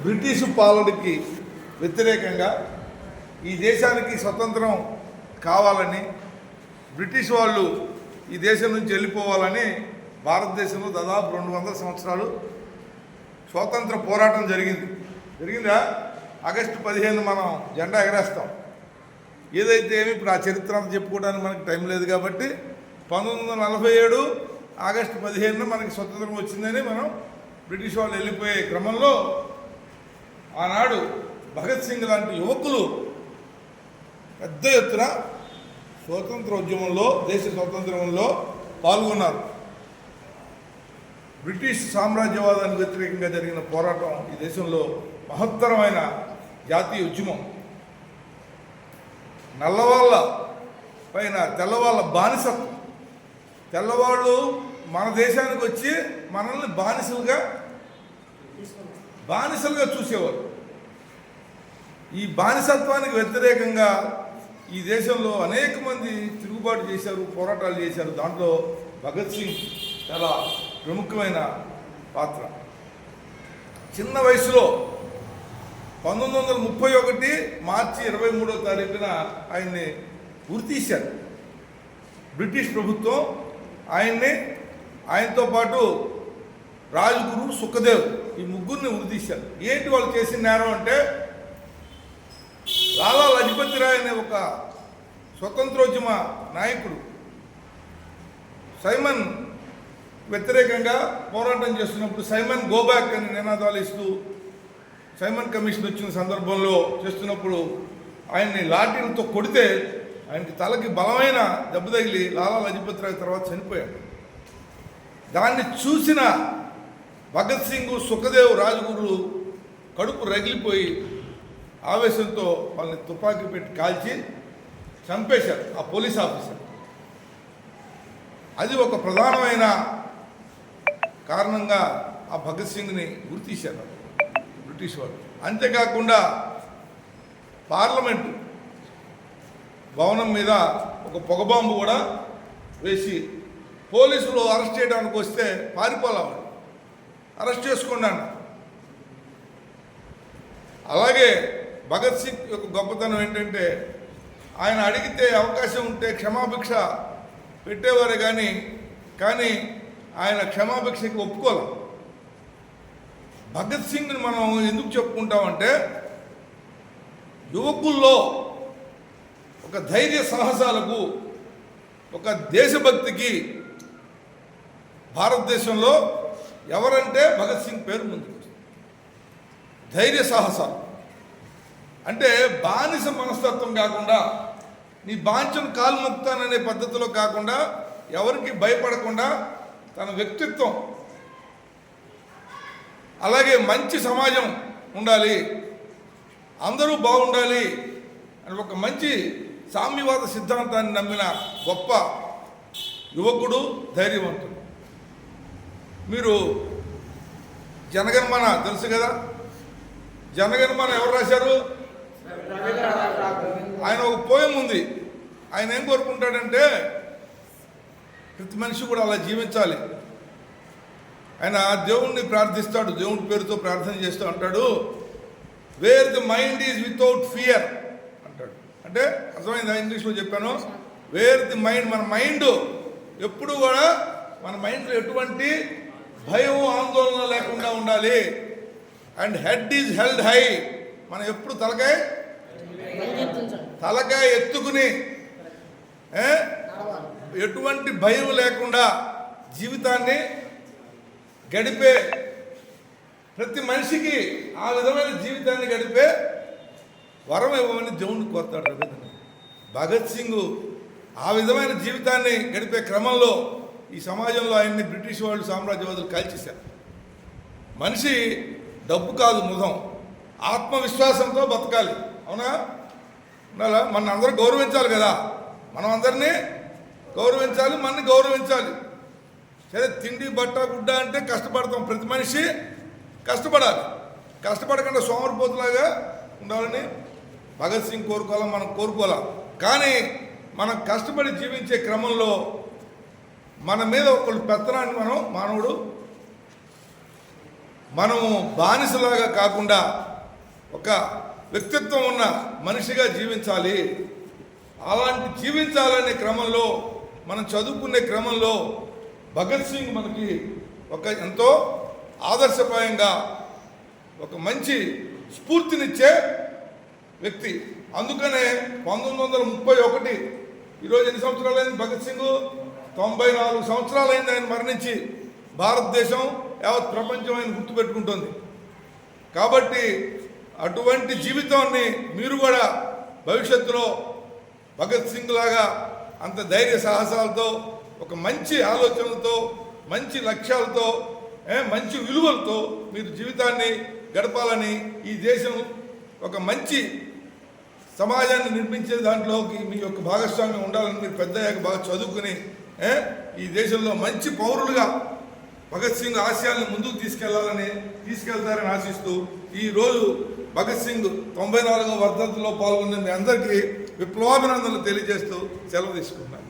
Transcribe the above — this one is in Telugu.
బ్రిటిషు పాలనకి వ్యతిరేకంగా ఈ దేశానికి స్వతంత్రం కావాలని, బ్రిటిష్ వాళ్ళు ఈ దేశం నుంచి వెళ్ళిపోవాలని భారతదేశంలో దాదాపు 200 సంవత్సరాలు స్వాతంత్ర పోరాటం జరిగిందా? ఆగస్టు 15 మనం జెండా ఎగరేస్తాం. ఏదైతే ఏమి ఇప్పుడు ఆ చరిత్ర అంతా చెప్పుకోవడానికి మనకి టైం లేదు కాబట్టి 1947 ఆగస్టు 15 మనకి స్వతంత్రం వచ్చిందని మనం బ్రిటిష్ వాళ్ళు వెళ్ళిపోయే క్రమంలో ఆనాడు భగత్ సింగ్ లాంటి యువకులు పెద్ద ఎత్తున స్వాతంత్రోద్యమంలో, దేశ స్వాతంత్రంలో పాల్గొన్నారు. బ్రిటిష్ సామ్రాజ్యవాదానికి వ్యతిరేకంగా జరిగిన పోరాటం ఈ దేశంలో మహత్తరమైన జాతీయ ఉద్యమం. నల్లవాళ్ళ పైన తెల్లవాళ్ళ బానిసత్వం. తెల్లవాళ్ళు మన దేశానికి వచ్చి మనల్ని బానిసలుగా చూసేవారు. ఈ బానిసత్వానికి వ్యతిరేకంగా ఈ దేశంలో అనేక మంది తిరుగుబాటు చేశారు, పోరాటాలు చేశారు. దాంట్లో భగత్ సింగ్ చాలా ప్రముఖమైన పాత్ర. చిన్న వయసులో 1931 మార్చి 23వ తారీఖున ఆయన్ని ఉరితీశారు బ్రిటిష్ ప్రభుత్వం. ఆయనతో పాటు రాజ్గురు, సుఖదేవ్, ఈ ముగ్గురిని ఉరితీశారు. ఏంటి వాళ్ళు చేసిన నేరం అంటే, లాలా లజపతి రాయ్ అనే ఒక స్వతంత్రోద్యమ నాయకుడు సైమన్ వ్యతిరేకంగా పోరాటం చేస్తున్నప్పుడు సైమన్ గోబ్యాక్ అని నినాదాలు ఇస్తూ సైమన్ కమిషన్ వచ్చిన సందర్భంలో చేస్తున్నప్పుడు ఆయన్ని లాఠీలతో కొడితే ఆయనకి తలకి బలమైన దెబ్బ తగిలి లాలా లజపతి రాయ్ తర్వాత చనిపోయాడు. దాన్ని చూసిన భగత్ సింగ్, సుఖదేవ్, రాజ్గురు కడుపు రగిలిపోయి ఆవేశంతో వాళ్ళని తుపాకీ పెట్టి కాల్చి చంపేశారు ఆ పోలీస్ ఆఫీసర్. అది ఒక ప్రధానమైన కారణంగా ఆ భగత్ సింగ్ని గుర్తించారు బ్రిటిష్ వాళ్ళు. అంతేకాకుండా పార్లమెంటు భవనం మీద ఒక పొగబాంబు కూడా వేసి పోలీసులు అరెస్ట్ చేయడానికి వస్తే పారిపోలేవాడు, అరెస్ట్ చేసుకున్నాను. అలాగే భగత్ సింగ్ యొక్క గొప్పతనం ఏంటంటే, ఆయన అడిగితే అవకాశం ఉంటే క్షమాభిక్ష పెట్టేవారే కానీ ఆయన క్షమాభిక్షకి ఒప్పుకోవాలి. భగత్ సింగ్ని మనం ఎందుకు చెప్పుకుంటామంటే, యువకుల్లో ఒక ధైర్య సాహసాలకు, ఒక దేశభక్తికి భారతదేశంలో ఎవరంటే భగత్ సింగ్ పేరు ముందుకు వస్తుంది. ధైర్య సాహసాలు అంటే బానిస మనస్తత్వం కాకుండా, నీ బాంచను కాలు మొక్కుతాననే పద్ధతిలో కాకుండా, ఎవరికి భయపడకుండా తన వ్యక్తిత్వం, అలాగే మంచి సమాజం ఉండాలి, అందరూ బాగుండాలి అని ఒక మంచి సామ్యవాద సిద్ధాంతాన్ని నమ్మిన గొప్ప యువకుడు, ధైర్యవంతుడు. మీరు జనగణమన తెలుసు కదా? జనగణమన ఎవరు రాశారు? ఆయన ఒక పోయం ఉంది. ఆయన ఏం కోరుకుంటాడంటే, ప్రతి మనిషి కూడా అలా జీవించాలి. ఆయన దేవుణ్ణి ప్రార్థిస్తాడు, దేవుడి పేరుతో ప్రార్థన చేస్తూ అంటాడు, wear the mind is without fear అంటాడు. అంటే అర్థమైందా? ఇంగ్లీష్లో చెప్పాను. వేర్ ది మైండ్, మన మైండ్ ఎప్పుడు కూడా, మన మైండ్లో ఎటువంటి భయం, ఆందోళన లేకుండా ఉండాలి. And head is held high, మనం ఎప్పుడు తలకాయ ఎత్తుకుని ఎటువంటి భయం లేకుండా జీవితాన్ని గడిపే, ప్రతి మనిషికి ఆ విధమైన జీవితాన్ని గడిపే వరం ఇవ్వమని దేవుణ్ణి కోరుతాడు రవీంద్రనాథ్. భగత్ సింగ్ ఆ విధమైన జీవితాన్ని గడిపే క్రమంలో ఈ సమాజంలో ఆయన్ని బ్రిటిష్ వాళ్ళు, సామ్రాజ్యవాదులు కాల్చేశారు. మనిషి డబ్బు కాదు ముఖం, ఆత్మవిశ్వాసంతో బతకాలి. అవునా? ఉండాలా? మన అందరూ గౌరవించాలి కదా, మనం అందరినీ గౌరవించాలి, మనని గౌరవించాలి. సరే, తిండి, బట్ట, గుడ్డ అంటే కష్టపడతాం. ప్రతి మనిషి కష్టపడాలి. కష్టపడకుండా సోమరిపోతులాగా ఉండాలని భగత్ సింగ్ కోరుకోవాలా, మనం కోరుకోవాలా. కానీ మనం కష్టపడి జీవించే క్రమంలో మన మీద ఒకళ్ళు పెత్తనాన్ని మానవుడు మనము బానిసలాగా కాకుండా ఒక వ్యక్తిత్వం ఉన్న మనిషిగా జీవించాలి. అలాంటి జీవించాలనే క్రమంలో మనం చదువుకునే క్రమంలో భగత్ సింగ్ మనకి ఒక ఎంతో ఆదర్శప్రాయంగా ఒక మంచి స్ఫూర్తినిచ్చే వ్యక్తి. అందుకనే 1931 ఈరోజు ఎన్ని సంవత్సరాలైంది భగత్ సింగ్? 94 సంవత్సరాలైంది ఆయన మరణించి. భారతదేశం యావత్ ప్రపంచం ఆయన గుర్తుపెట్టుకుంటుంది. కాబట్టి అటువంటి జీవితాన్ని మీరు కూడా భవిష్యత్తులో భగత్ సింగ్ లాగా అంత ధైర్య సాహసాలతో, ఒక మంచి ఆలోచనలతో, మంచి లక్ష్యాలతో, మంచి విలువలతో మీరు జీవితాన్ని గడపాలని, ఈ దేశం ఒక మంచి సమాజాన్ని నిర్మించే దాంట్లోకి మీ యొక్క భాగస్వామ్యం ఉండాలని, మీరు పెద్దయ్యాక బాగా చదువుకుని ఈ దేశంలో మంచి పౌరులుగా భగత్ సింగ్ ఆశయాలను ముందుకు తీసుకెళ్తారని ఆశిస్తూ ఈరోజు భగత్ సింగ్ 94వ వర్ధంతిలో పాల్గొన్న మీ అందరికీ విప్లవాభినందనలు తెలియజేస్తూ సెలవు తీసుకుంటున్నాను.